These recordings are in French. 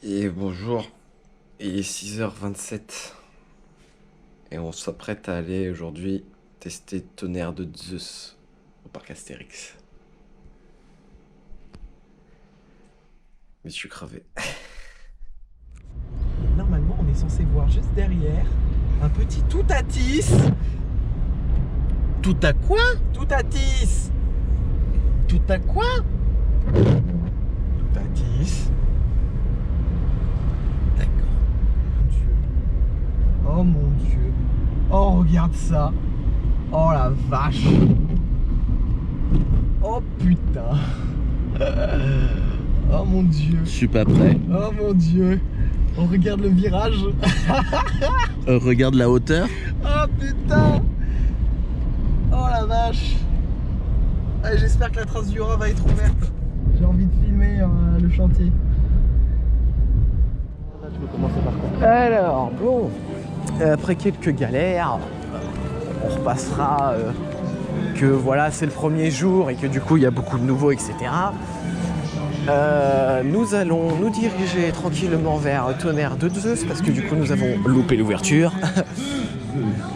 Et bonjour, il est 6h27 et on s'apprête à aller aujourd'hui tester Tonnerre de Zeus au parc Astérix. Mais je suis crevé. Normalement, on est censé voir juste derrière un petit Toutatis. Tout à quoi? Toutatis. Tout à quoi? Toutatis. D'accord. Mon Dieu. Oh mon Dieu. Oh, regarde ça. Oh la vache. Oh putain. Oh mon Dieu. Je suis pas prêt. Oh mon Dieu. On regarde le virage. Regarde la hauteur. Oh putain. Oh la vache. Ah, j'espère que la trace du rat va être ouverte. J'ai envie de filmer le chantier. Là, tu peux commencer par quoi? Alors, bon, après quelques galères, on repassera que voilà, c'est le premier jour et que du coup, il y a beaucoup de nouveaux, etc. Nous allons nous diriger tranquillement vers Tonnerre de Zeus parce que du coup, nous avons loupé l'ouverture.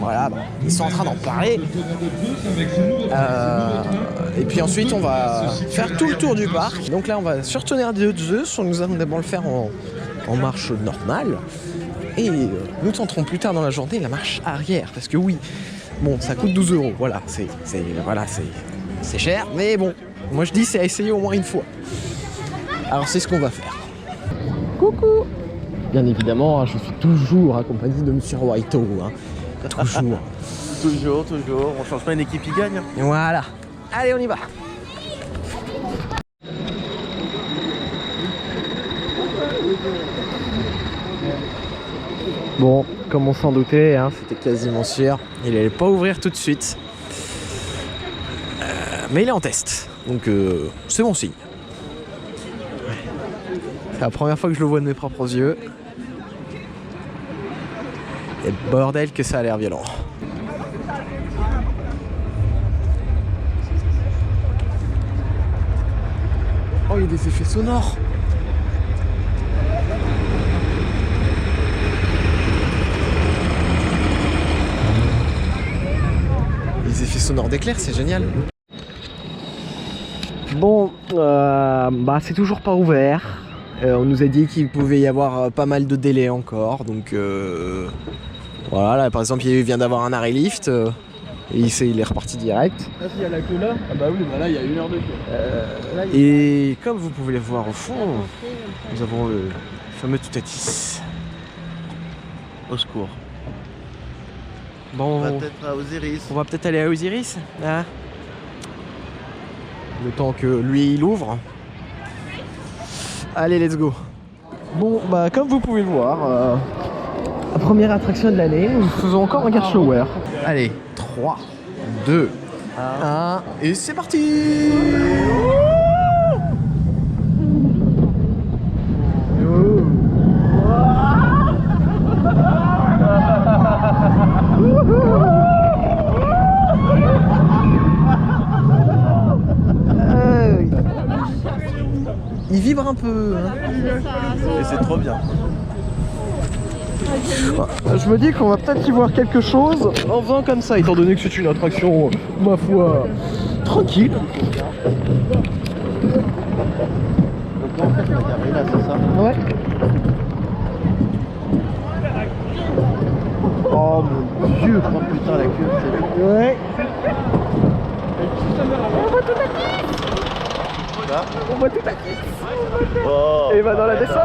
Voilà, bon, ils sont en train d'en parler. Et puis ensuite, on va faire tout le tour du parc. Donc là, on va sur Tonnerre de Zeus. Nous allons d'abord le faire en marche normale. Et nous tenterons plus tard dans la journée la marche arrière. Parce que oui, bon, ça coûte 12 €. Voilà, c'est cher. Mais bon, moi je dis c'est à essayer au moins une fois. Alors c'est ce qu'on va faire. Coucou. Bien évidemment, je suis toujours accompagné de Monsieur Whiteau. Hein. Toujours. Toujours. On change pas une équipe qui gagne. Voilà. Allez, on y va. Bon, comme on s'en doutait, hein, c'était quasiment sûr. Il allait pas ouvrir tout de suite. Mais il est en test. Donc c'est bon signe. C'est la première fois que je le vois de mes propres yeux. Et bordel que ça a l'air violent. Oh, il y a des effets sonores. Les effets sonores d'éclairs, c'est génial. Bon, bah c'est toujours pas ouvert. On nous a dit qu'il pouvait y avoir pas mal de délais encore, donc voilà. Là, par exemple, il vient d'avoir un arrêt lift. Et il est reparti direct. Ah, s'il y a la queue là? Ah, bah oui, bah là, il y a 1 heure de queue. Et comme vous pouvez le voir au fond, nous avons le fameux Toutatis. Au secours. Bon, On va peut-être à Osiris. on va peut-être aller à Osiris, hein, le temps que lui il ouvre. Allez, let's go. Bon, bah comme vous pouvez le voir, la première attraction de l'année, nous faisons encore un car shower. Allez, 3, 2, 1, et c'est parti. Il vibre un peu. Hein. Et c'est trop bien. Je me dis qu'on va peut-être y voir quelque chose en faisant comme ça, étant donné que c'est une attraction, ma foi, tranquille. Donc là, en fait, la gare est là, c'est ça? Ouais. Oh mon Dieu, oh putain, la queue, c'est... Ouais. Là. On voit tout à fait. Oh. Et va dans la descente.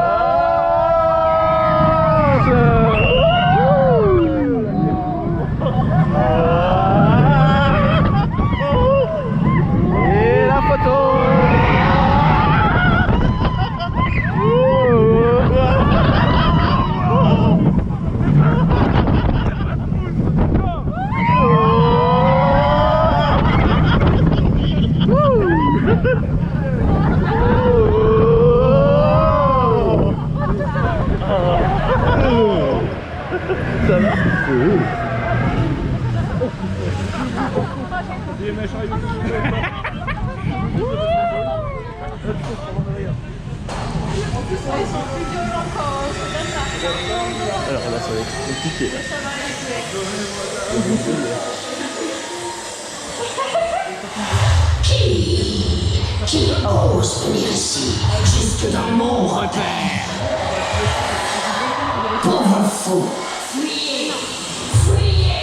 Et la photo. Ça va? Alors là, ça va être compliqué. Là. Qui ose venir ici, jusque dans mon repère? Pauvre fou, fuyez, fuyez!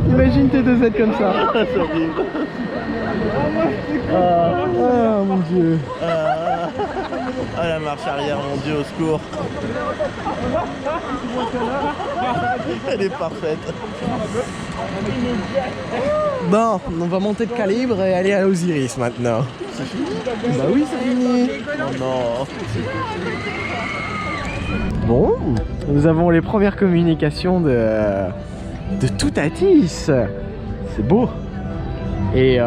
Imagine tes deux aides comme ça. C'est horrible. Oh mon dieu. Ah la marche arrière, mon dieu, au secours. Elle est parfaite. Bon, on va monter de calibre et aller à Osiris maintenant. C'est fini? Bah oui, c'est fini. Oh non. Bon, nous avons les premières communications de Toutatis. C'est beau. Et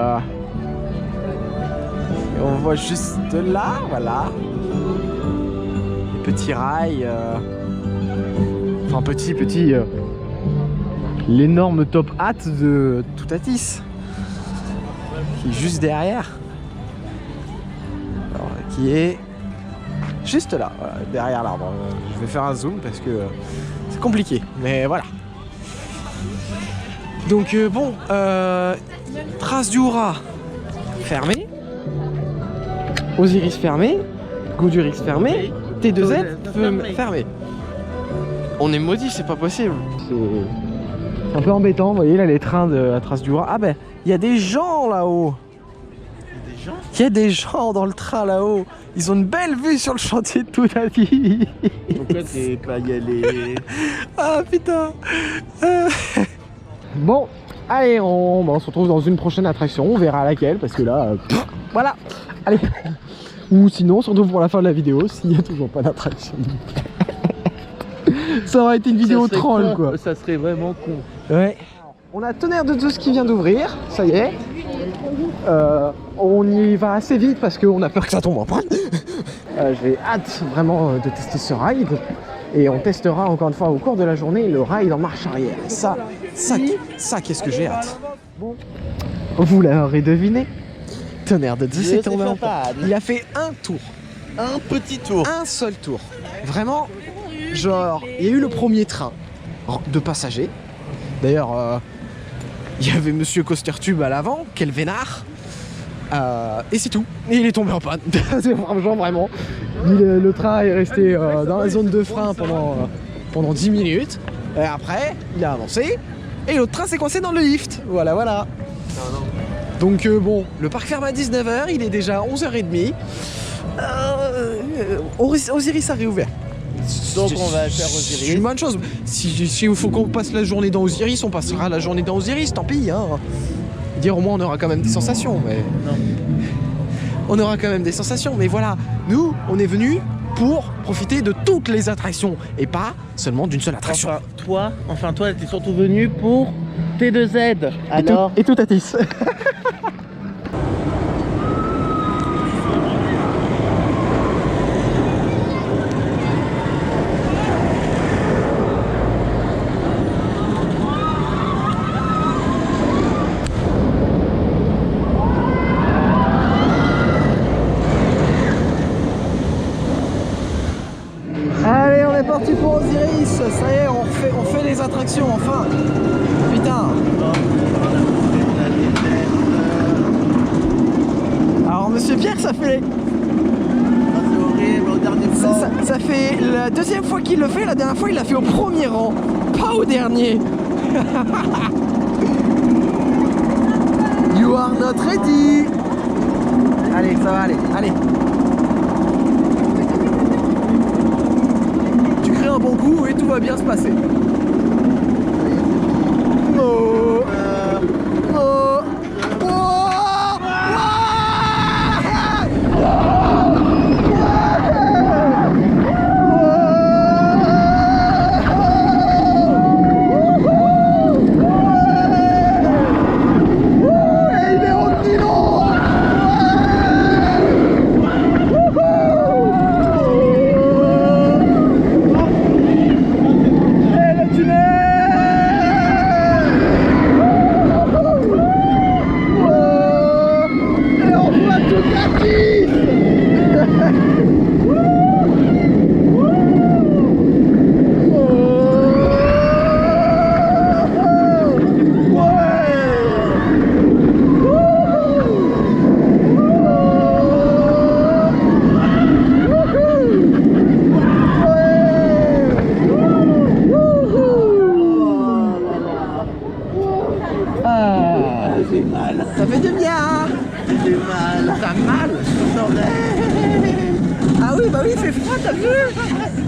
on voit juste là, voilà. Les petits rails. Enfin, petit. L'énorme top hat de Toutatis. Qui est juste derrière. Alors, qui est juste là, voilà, derrière l'arbre. Je vais faire un zoom parce que c'est compliqué, mais voilà. Donc bon, Trace du Hura fermé, Osiris fermé, Goudurix fermé, T2Z fermé. On est maudit, c'est pas possible. C'est un peu embêtant, vous voyez là les trains de la Trace du Hura. Ah ben, il y a des gens là-haut. Il y a des gens dans le train là-haut. Ils ont une belle vue sur le chantier de Toutatis. Pourquoi t'es pas y allé? Ah putain. Bon, allez, on se retrouve dans une prochaine attraction. On verra laquelle parce que là, voilà. Allez. Ou sinon, surtout pour la fin de la vidéo, s'il n'y a toujours pas d'attraction. Ça aurait été une vidéo troll quoi. Ça serait vraiment con. Ouais. On a Tonnerre de Zeus qui vient d'ouvrir, ça y est. On y va assez vite parce qu'on a peur que ça tombe en panne. J'ai hâte vraiment de tester ce ride. Et on testera encore une fois au cours de la journée le ride en marche arrière. Ça qu'est-ce que j'ai hâte. Bon. Vous l'aurez deviné, Tonnerre de Zeus est tombé en panne. Il a fait un tour. Un petit tour. Un seul tour. Vraiment, genre, il y a eu le premier train de passagers. D'ailleurs, il y avait Monsieur Coaster-Tube à l'avant, quel vénard. Et c'est tout. Et il est tombé en panne. C'est vraiment. Le train est resté dans la zone de frein pendant 10 minutes. Et après, il a avancé. Et l'autre train s'est coincé dans le lift. Voilà. Donc bon, le parc ferme à 19h. Il est déjà 11h30. Osiris a réouvert. Donc on va faire Osiris. C'est une bonne chose. Si il faut qu'on passe la journée dans Osiris, on passera la journée dans Osiris, tant pis. Hein. Dire au moins on aura quand même des sensations. Mais... Non. On aura quand même des sensations. Mais voilà, nous, on est venus pour profiter de toutes les attractions et pas seulement d'une seule attraction. Enfin toi, t'es surtout venu pour T2Z. Alors Et Toutatis. Allez, on est parti pour Osiris. Ça y est, on fait les attractions enfin. Putain. Alors Monsieur Pierre, ça fait... c'est horrible, au dernier plan. Ça fait la deuxième fois qu'il le fait. La dernière fois, il l'a fait au premier rang, pas au dernier. You are not ready. Allez, ça va aller. Allez. Tu crées un bon coup et tout va bien se passer. Oh. Oh.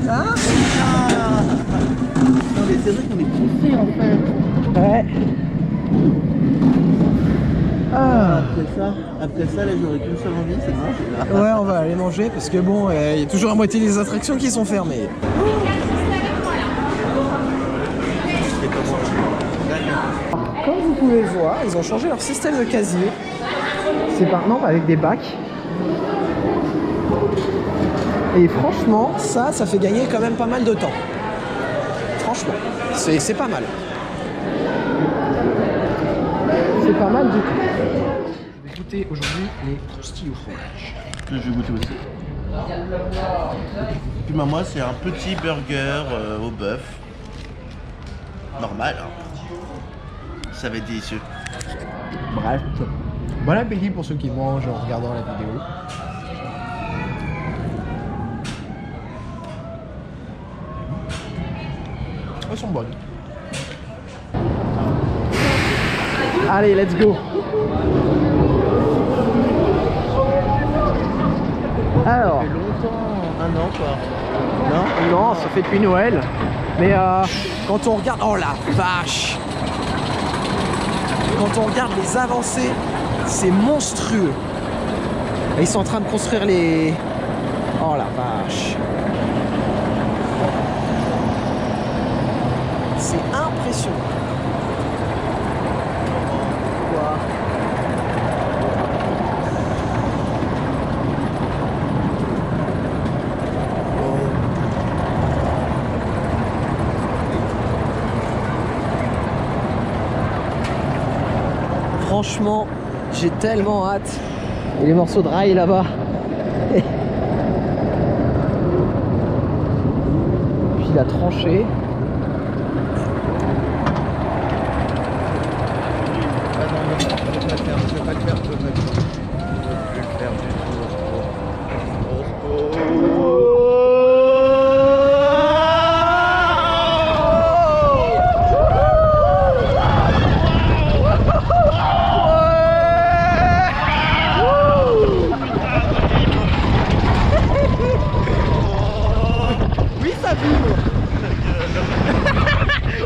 Hein? Non mais c'est vrai qu'on est poussé en fait. Ouais. Ah. Après ça là j'aurais qu'une seule envie, c'est de manger là. Ouais, on va aller manger parce que bon, il y a toujours la moitié des attractions qui sont fermées. Comme vous pouvez le voir, ils ont changé leur système de casier. C'est maintenant avec des bacs. Et franchement, ça fait gagner quand même pas mal de temps. Franchement, c'est pas mal. C'est pas mal du tout. Je vais goûter aujourd'hui les croustilles au fromage. Je vais goûter aussi. Puis bah, moi c'est un petit burger au bœuf. Normal. Hein. Ça va être délicieux. Bref. Bon appétit pour ceux qui mangent en regardant la vidéo. Elles sont bonnes. Allez, let's go. Alors. Ça fait longtemps, un an quoi. Non, non, ça fait depuis Noël. Mais quand on regarde... Oh la vache! Quand on regarde les avancées, c'est monstrueux. Et ils sont en train de construire les... Oh la vache! C'est impressionnant. Franchement, j'ai tellement hâte. Et les morceaux de rail là-bas. Puis la tranchée.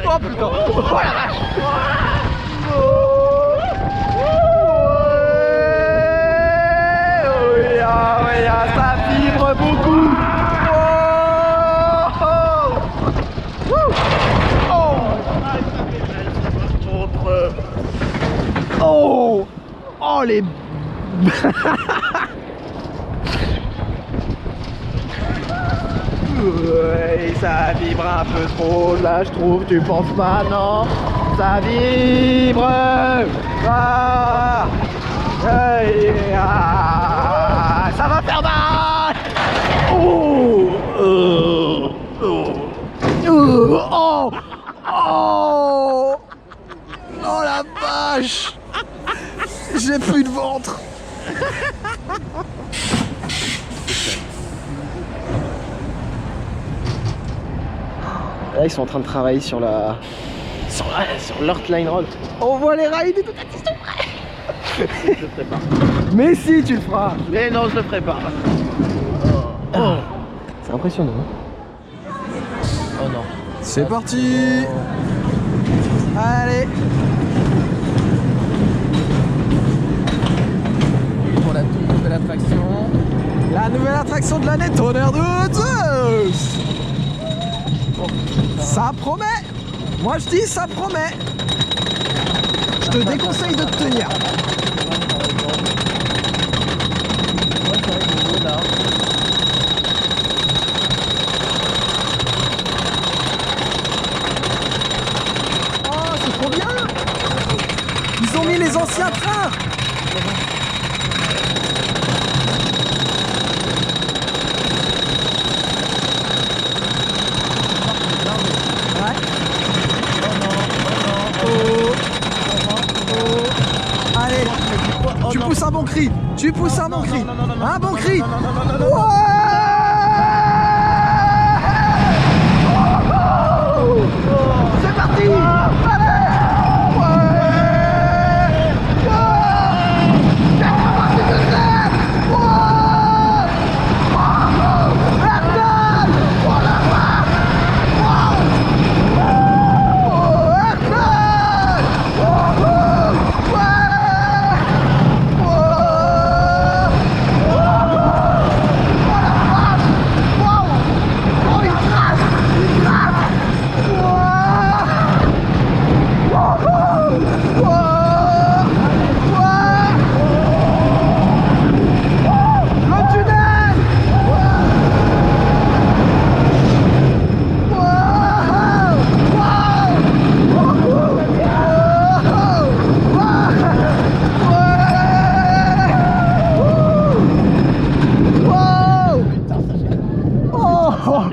Oh putain! Oh la vache! Ça vibre beaucoup! Oh! Oh les... Ouais, ça vibre un peu trop, là je trouve, tu penses pas, non? Ça vibre! Ah! Ça va faire mal! Oh! Oh! Oh! Oh la vache! J'ai plus de ventre! Là, ils sont en train de travailler sur l'Heartline Road. On voit les rails des deux qui sont prêts. Je le ferai pas. Mais si, tu le feras. Mais non, je le ferai pas. Oh. C'est impressionnant. Hein. Oh non. C'est parti. Allez. Pour la toute nouvelle attraction. La nouvelle attraction de l'année, Tonnerre de Zeus. Ça promet. Moi je dis ça promet. Je te déconseille de te tenir. Oh, c'est trop bien. Ils ont mis les anciens trains. Allez, tu pousses un bon cri. Tu pousses un bon cri. Un bon cri. C'est parti. Allez.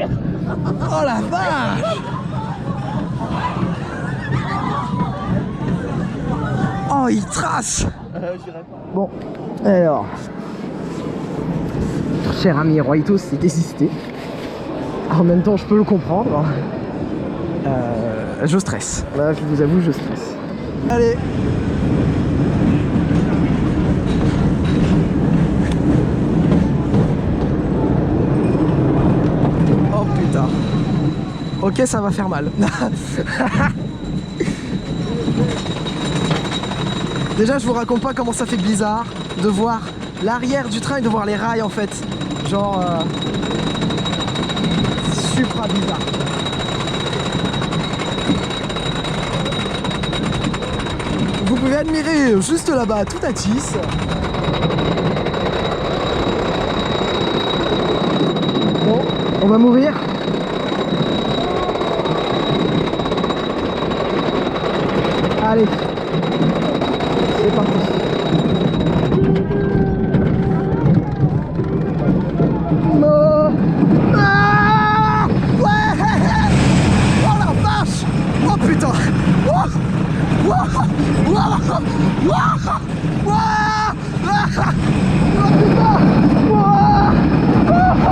Oh la vache! Oh, il trace! Bon, alors... Cher ami Roito s'est désisté. En même temps, je peux le comprendre. Je stresse. Là, je vous avoue, je stresse. Allez! Oh putain! Ok, ça va faire mal. Déjà, je vous raconte pas comment ça fait bizarre de voir l'arrière du train et de voir les rails en fait. Genre... super bizarre. Vous pouvez admirer juste là-bas tout à Tis. Bon, on va mourir. Allez, c'est parti. Non. Ah ouais. Oh la vache. Oh putain. Oh. Oh. Oh. Oh. Oh. Oh putain. Oh. Oh.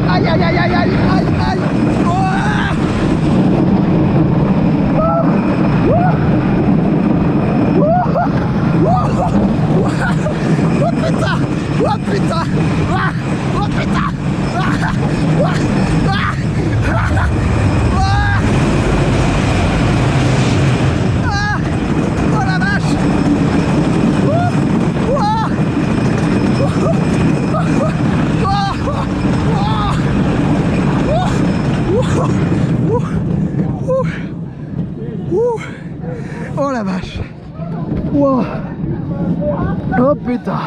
Aïe aïe aïe aïe aïe aïe aïe. Oh putain. Oh putain. Oh putain. Oh la vache. Oh la vache. Wow. Oh putain.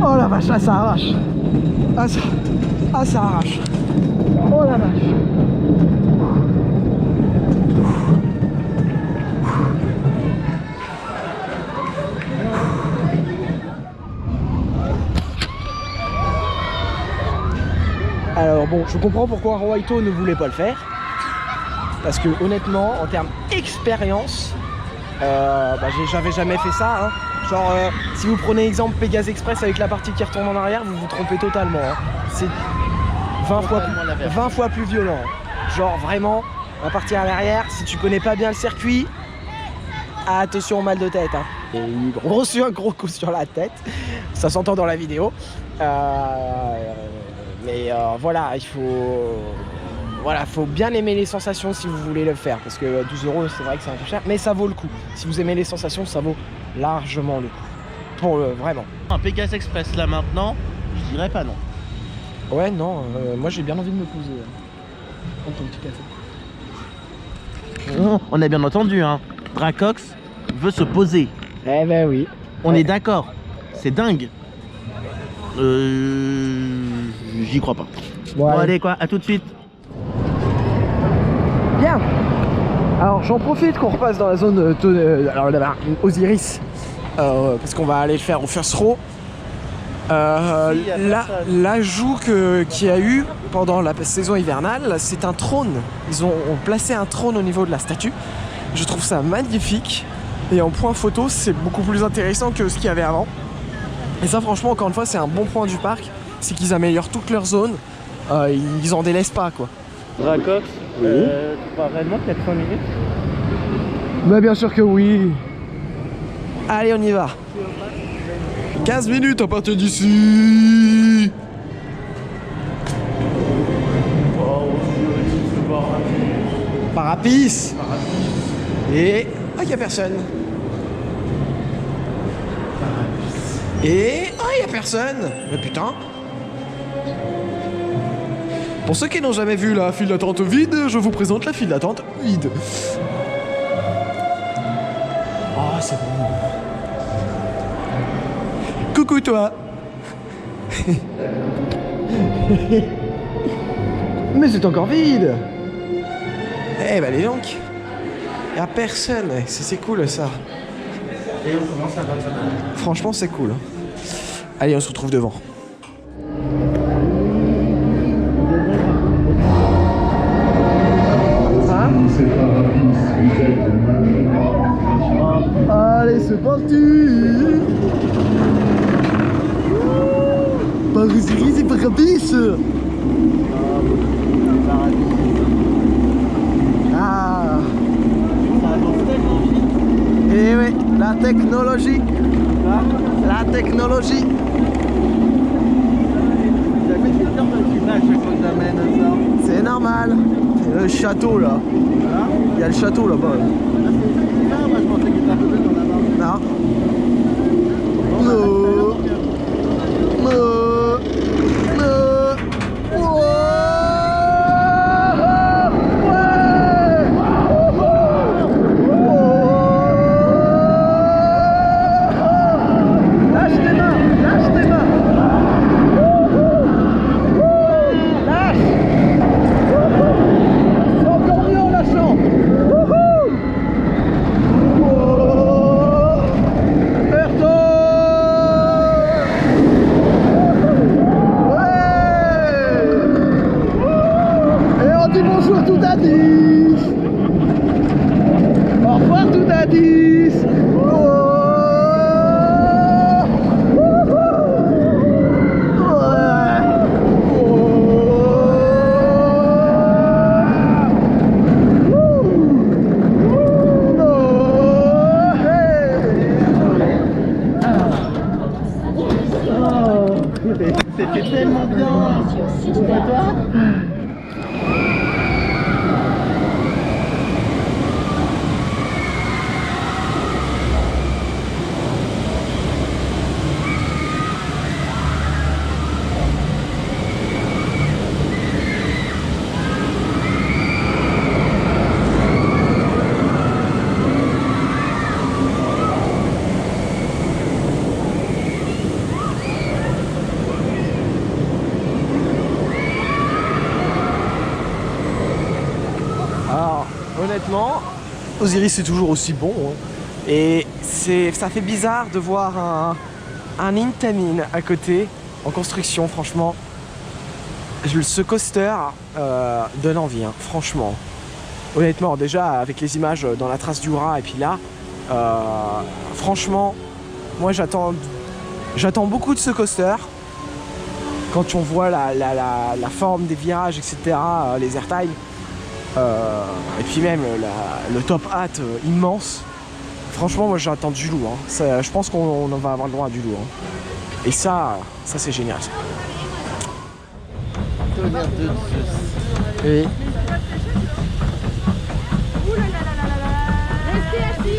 Oh la vache, là ça arrache. Ça arrache. Oh la vache. Alors bon, je comprends pourquoi Roito ne voulait pas le faire. Parce que honnêtement, en termes d'expérience, j'avais jamais fait ça. Hein. Genre, si vous prenez exemple Pégase Express avec la partie qui retourne en arrière, vous vous trompez totalement. Hein. C'est 20 fois plus violent. Genre vraiment, la partie à l'arrière, si tu connais pas bien le circuit, attention au mal de tête. Hein. Et il a reçu un gros coup sur la tête. Ça s'entend dans la vidéo. Voilà, il faut... Voilà, faut bien aimer les sensations si vous voulez le faire. Parce que 12 €, c'est vrai que c'est un peu cher, mais ça vaut le coup. Si vous aimez les sensations, ça vaut largement le coup. Vraiment. Un Pégase Express là maintenant, je dirais pas non. Ouais, non, moi j'ai bien envie de me poser. Prendre ton petit café. Non, on a bien entendu, hein. Dracox veut se poser. Eh ben oui. On est d'accord. C'est dingue. J'y crois pas. Bon, Allez quoi, à tout de suite. Bien. Alors j'en profite qu'on repasse dans la zone Osiris parce qu'on va aller le faire au first row. L'ajout qu'il y a eu pendant la saison hivernale, c'est un trône. Ils ont placé un trône au niveau de la statue. Je trouve ça magnifique. Et en point photo, c'est beaucoup plus intéressant que ce qu'il y avait avant. Et ça, franchement, encore une fois, c'est un bon point du parc. C'est qu'ils améliorent toute leur zone. Ils en délaissent pas, quoi. Dracox, oui. Tu crois réellement qu'il y a 5 minutes? Bah bien sûr que oui. Allez, on y va. 15 minutes à partir d'ici. Parapis. Et... ah, il n'y a personne. Et... ah, il n'y a personne. Mais putain. Pour ceux qui n'ont jamais vu la file d'attente vide, je vous présente la file d'attente vide. Oh, c'est bon. Coucou toi. Mais c'est encore vide. Eh bah les donc, y'a personne, c'est cool ça. Et on commence à 25 ans. Franchement c'est cool. Allez on se retrouve devant. Allez, c'est parti. Par ici, c'est pas rapide. Ah. Eh oui, la technologie. La technologie. Jamais fait peur de tu à chaque fois que j'amène ça. C'est normal. C'est le château là. Il y a le château là-bas. Ah, moi je pensais qu'il était un peu plus dans la main. Non. Non. Non. Non. Lâche tes mains. Lâche tes mains. Lâche. C'est encore mieux en lâchant. Bonjour tout à 10. Au revoir tout à 10. C'était tellement bien. Et toi? Honnêtement, Osiris est toujours aussi bon. Hein. Et ça fait bizarre de voir un Intamin à côté, en construction, franchement. Ce coaster donne envie, hein, franchement. Honnêtement, déjà, avec les images dans la trace du rat, et puis là, franchement, moi j'attends beaucoup de ce coaster. Quand on voit la forme des virages, etc., les airtime. Et puis même le top hat immense. Franchement moi j'attends du lourd. Hein. Je pense qu'on va avoir le droit à du lourd. Hein. Et ça c'est génial. Tonnerre de Zeus. Et Restez assis.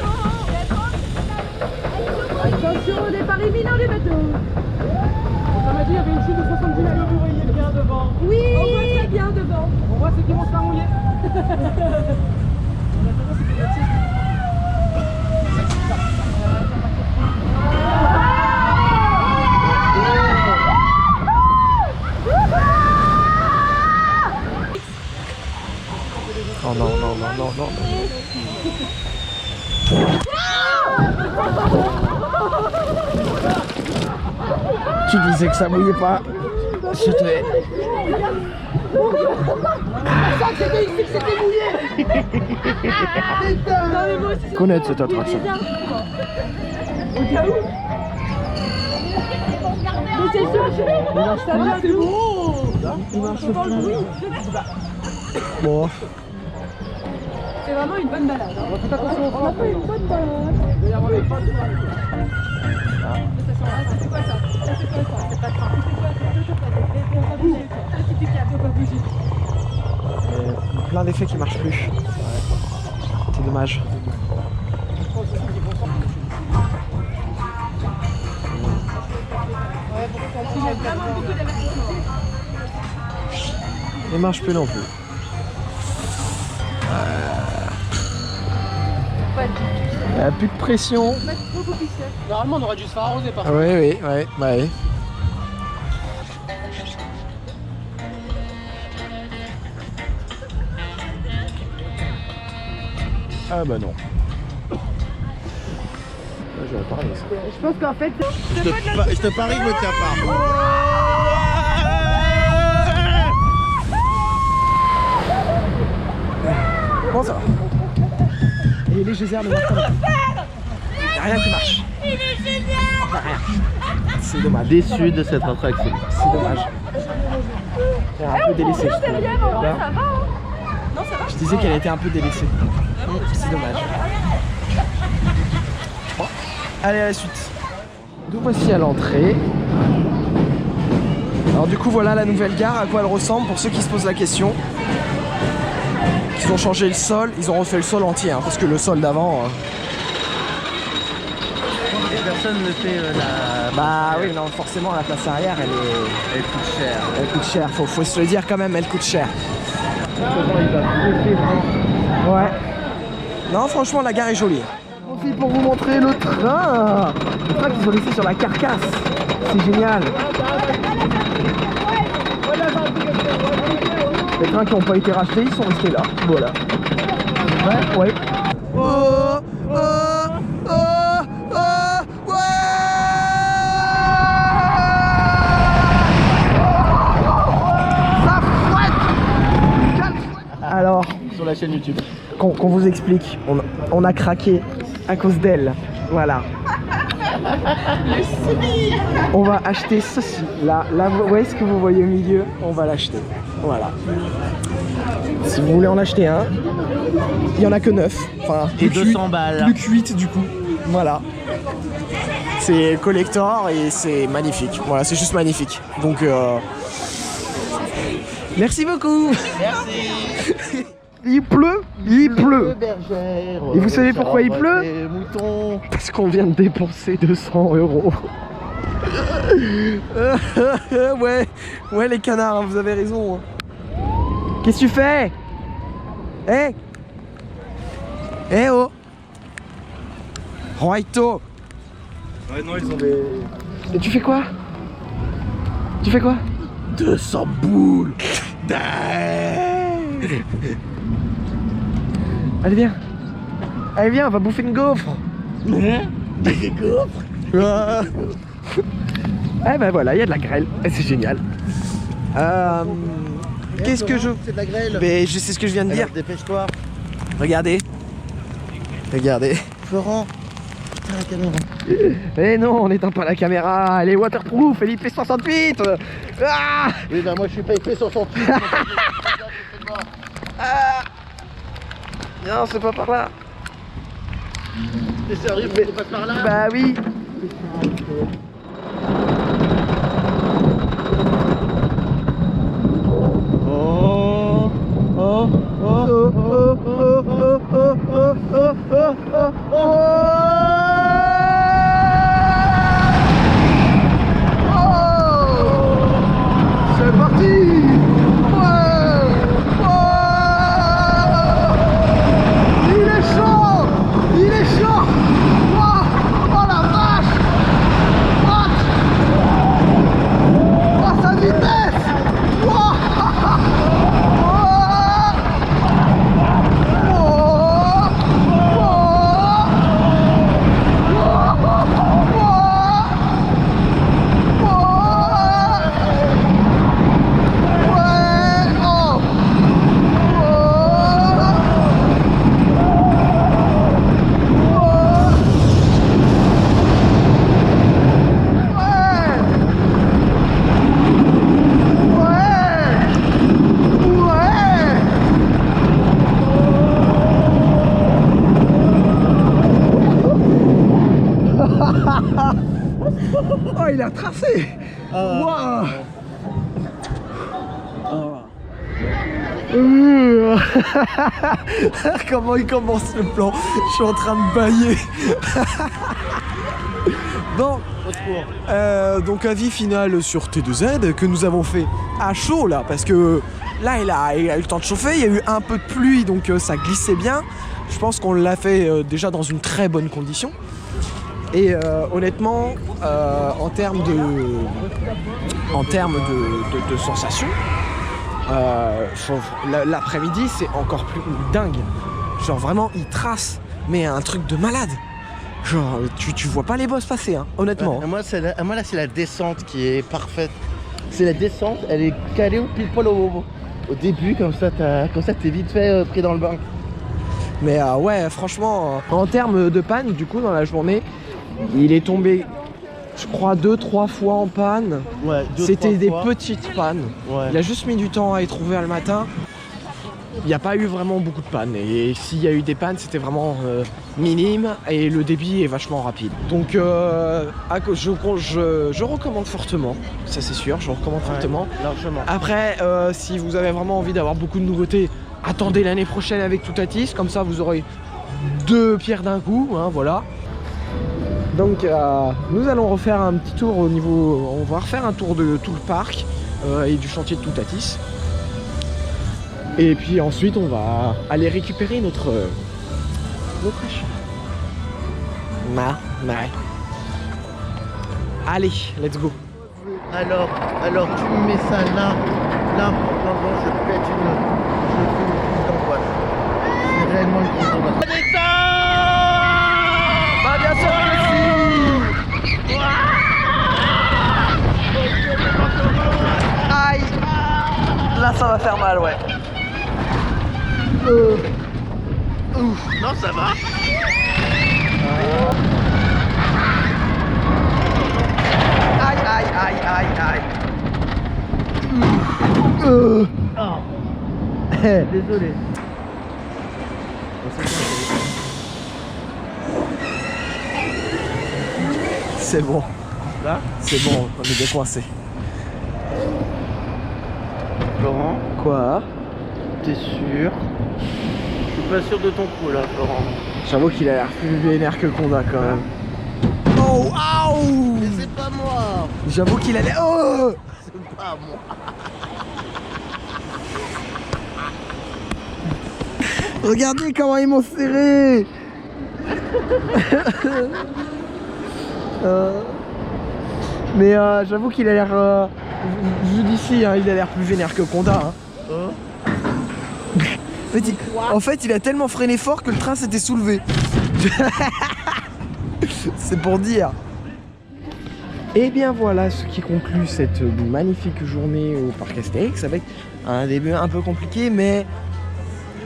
Attention au départ imminent du bateau. Ça m'a dit qu'il y avait une chute de 70 mètres, vous voyez bien devant. Oui, on voit très bien devant. On voit ceux qui vont se faire mouiller. oh non, non, non, non, non. Tu disais que ça mouillait pas. Je te hais. C'était mouillé. Connaître cette attraction. Au cas où. Mais c'est sûr, ça va, c'est beau. Il marche dans le bruit. Bon. C'est vraiment une bonne balade. Hein. Faites attention, on a fait une bonne balade. Il va y avoir les potes. C'est quoi ça? C'est quoi ça? C'est pas ça. C'est quoi ça? On va bouger. Petit piquet, on va bouger. Plein d'effets qui marchent plus. C'est dommage. Il y a vraiment beaucoup d'avertissements. Ne marche plus non plus. Il n'y a plus de pression. Normalement, on aurait dû se faire arroser par Oui, oui, oui, oui. Ah bah non. J'aurais parlé ça. Je pense qu'en fait, Je te parie que je me tiens pas. Comment ça va? Et les geysers ne marchent pas. Il n'y a rien qui marche. il est génial. C'est dommage. Déçu de cette attraction. C'est dommage. Elle a un peu délaissée. je trouve. Sérieux, en vrai, ça va, hein. Non, ça va. Je disais qu'elle était un peu délaissée. C'est dommage. Bon. Allez, à la suite. Nous voici à l'entrée. Alors du coup, voilà la nouvelle gare, à quoi elle ressemble pour ceux qui se posent la question. Ils ont changé le sol, ils ont refait le sol entier, hein, parce que le sol d'avant... Personne ne fait la... Bah oui, non, forcément la place arrière, Elle coûte cher. elle coûte cher. Faut se le dire quand même, elle coûte cher. Comment il va bloquer, hein. Ouais. Non, franchement, la gare est jolie. Aussi pour vous montrer le train. Le train qu'ils ont laissé sur la carcasse. C'est génial. Les trains qui n'ont pas été rachetés, ils sont restés là. Voilà. Ouais, ouais. Oh, oh, oh, oh, ouais. Ça fouette. Alors, Sur la chaîne YouTube. qu'on vous explique, on a craqué à cause d'elle. Voilà. On va acheter ceci. Là, vous voyez ce que vous voyez au milieu? On va l'acheter. Voilà. Si vous voulez en acheter un, il n'y en a que 9. Enfin, Et plus 200 balles. Plus que 8 du coup. Voilà. C'est collector et c'est magnifique. Voilà, c'est juste magnifique. Donc, merci beaucoup. Merci. Il pleut. Bergère. Et vous savez pourquoi il pleut? Les moutons. Parce qu'on vient de dépenser 200 €. Ouais, les canards, hein, vous avez raison. Qu'est-ce que tu fais? Eh oh. Roito. Ouais, non, ils ont des... Et tu fais quoi? 200 boules. Allez viens, on va bouffer une gaufre. Des gaufres. Eh ben voilà, il y a de la grêle, et c'est génial. Qu'est-ce que je... C'est de la grêle. Mais je sais ce que je viens de dire. Alors, dépêche-toi. Regardez. Florent. Putain, la caméra. Eh non, on n'éteint pas la caméra, elle est waterproof, elle est IP68. Ah, Oui, bah moi je suis pas épais sur son truc. non, c'est pas par là. T'es sérieux, mais pas par là? Bah oui. C'est parti. Il est chaud. Oh la vache. What? Oh sa vitesse. Oh, il a tracé. Waouh. Comment il commence le plan? Je suis en train de bailler. Bon, donc avis final sur T2Z que nous avons fait à chaud là, parce que là il a eu le temps de chauffer, il y a eu un peu de pluie donc ça glissait bien. Je pense qu'on l'a fait déjà dans une très bonne condition. Et honnêtement, en termes de sensations, l'après-midi c'est encore plus dingue. Genre vraiment, ils tracent, mais un truc de malade. Genre, tu vois pas les boss passer, hein, honnêtement. Moi, là, c'est la descente qui est parfaite. C'est la descente, elle est calée au pile poil au début, comme ça t'es vite fait pris dans le bain. Mais ouais, franchement, en termes de panne, du coup, dans la journée, il est tombé, je crois, 2-3 fois en panne. Ouais, c'était des petites pannes. Ouais. Il a juste mis du temps à être ouvert le matin. Il n'y a pas eu vraiment beaucoup de pannes. Et s'il y a eu des pannes, c'était vraiment minime. Et le débit est vachement rapide. Donc, je recommande fortement. Ça, c'est sûr, je recommande fortement. Largement. Après, si vous avez vraiment envie d'avoir beaucoup de nouveautés, attendez l'année prochaine avec Toutatis. Comme ça, vous aurez 2 pierres d'un coup. Hein, voilà. Donc nous allons refaire un petit tour au niveau... On va refaire un tour de tout le parc et du chantier de Toutatis. Et puis ensuite on va aller récupérer notre achat. Ouais. Allez, let's go. Alors tu me mets ça là, je pète une crise d'angoisse. C'est réellement une crise d'angoisse. Bah bien sûr que si. Aïe. Là ça va faire mal, ouais. Non, ça va. Aïe. Désolé. C'est bon. Là, C'est bon, on est décoincé. Florent, Quoi? t'es sûr? Je suis pas sûr de ton coup là, Florent. J'avoue qu'il a l'air plus vénère que Conda quand même. Oh, aouh! Mais c'est pas moi. J'avoue qu'il a l'air... Oh! C'est pas moi. Regardez comment ils m'ont serré. Mais j'avoue qu'il a l'air... vu d'ici, hein, il a l'air plus vénère que Conda. Hein. En fait, il a tellement freiné fort que le train s'était soulevé. C'est pour dire. Et bien voilà ce qui conclut cette magnifique journée au parc Astérix avec un début un peu compliqué, mais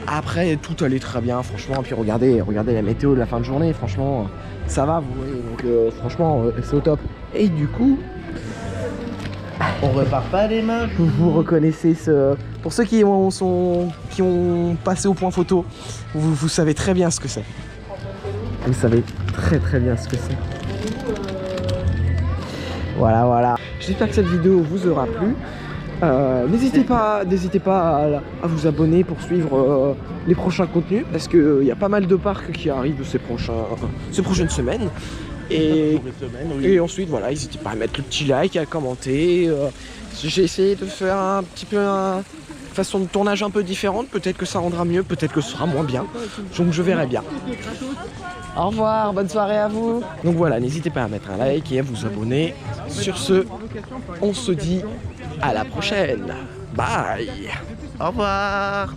après tout allait très bien franchement. Puis regardez la météo de la fin de journée, franchement ça va, vous voyez, donc franchement c'est au top. Et du coup, On repart pas les mains. vous reconnaissez ce... Pour ceux qui ont passé au point photo, vous savez très bien ce que c'est. Vous savez très bien ce que c'est. Voilà. J'espère que cette vidéo vous aura plu. N'hésitez pas à vous abonner pour suivre les prochains contenus, parce qu'il y a pas mal de parcs qui arrivent ces prochaines semaines. Et ensuite, voilà, n'hésitez pas à mettre le petit like, à commenter. J'ai essayé de faire un petit peu une façon de tournage un peu différente. Peut-être que ça rendra mieux, peut-être que ce sera moins bien. Donc je verrai bien. Au revoir, bonne soirée à vous. Donc voilà, n'hésitez pas à mettre un like et à vous abonner. Sur ce, on se dit à la prochaine. Bye. Au revoir.